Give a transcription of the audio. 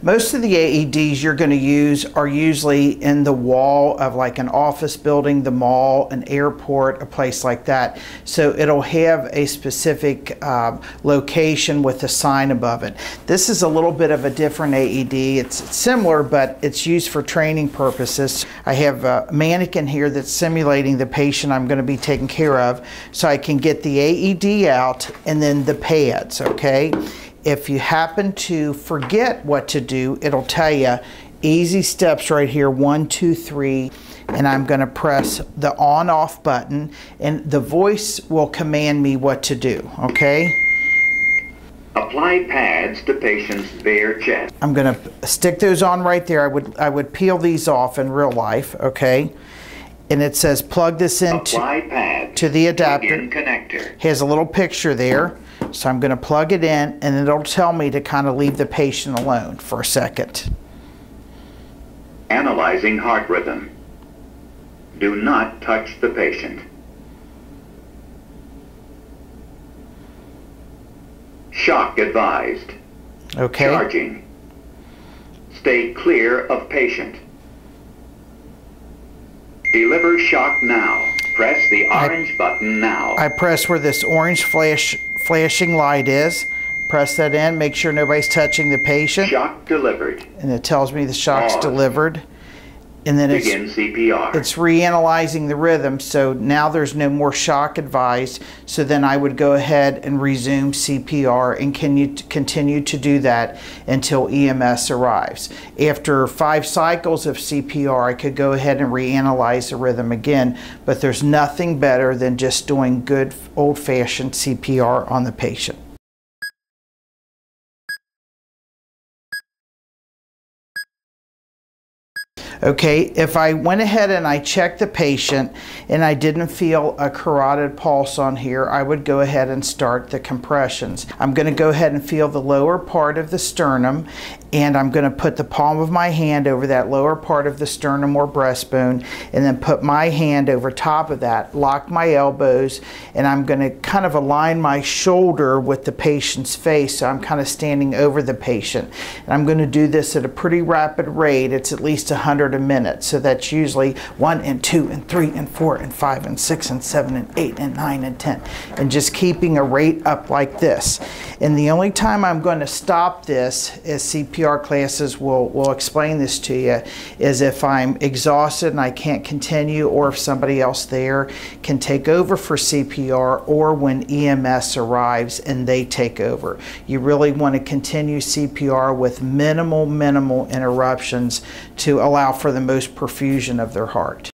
Most of the AEDs you're going to use are usually in the wall of like an office building, the mall, an airport, a place like that. So it'll have a specific location with a sign above it. This is a little bit of a different AED. It's similar, but it's used for training purposes. I have a mannequin here that's simulating the patient I'm going to be taking care of, so I can get the AED out and then the pads, okay? If you happen to forget what to do, it'll tell you easy steps right here, 1, 2, 3, and I'm going to press the on-off button, and the voice will command me what to do, okay? Apply pads to patient's bare chest. I'm going to stick those on right there. I would peel these off in real life, okay? And it says plug this into to the adapter. Connector. Has a little picture there. So I'm going to plug it in, and it'll tell me to kind of leave the patient alone for a second. Analyzing heart rhythm. Do not touch the patient. Shock advised. Okay. Charging. Stay clear of patient. Deliver shock now. Press the orange button now. I press where this orange flashing light is. Press that in. Make sure nobody's touching the patient. Shock delivered. And it tells me the shock's delivered. And then begin CPR. It's reanalyzing the rhythm, so now there's no more shock advised. So then I would go ahead and resume CPR and continue to do that until EMS arrives. After 5 cycles of CPR, I could go ahead and reanalyze the rhythm again, but there's nothing better than just doing good old-fashioned CPR on the patient. Okay, if I went ahead and I checked the patient and I didn't feel a carotid pulse on here, I would go ahead and start the compressions. I'm going to go ahead and feel the lower part of the sternum, and I'm going to put the palm of my hand over that lower part of the sternum or breastbone, and then put my hand over top of that, lock my elbows, and I'm going to kind of align my shoulder with the patient's face, so I'm kind of standing over the patient. And I'm going to do this at a pretty rapid rate. It's at least 100 a minute, so that's usually 1 and 2 and 3 and 4 and 5 and 6 and 7 and 8 and 9 and 10, and just keeping a rate up like this. And the only time I'm going to stop this, as CPR classes will explain this to you, is if I'm exhausted and I can't continue, or if somebody else there can take over for CPR, or when EMS arrives and they take over. You really want to continue CPR with minimal interruptions to allow for the most perfusion of their heart.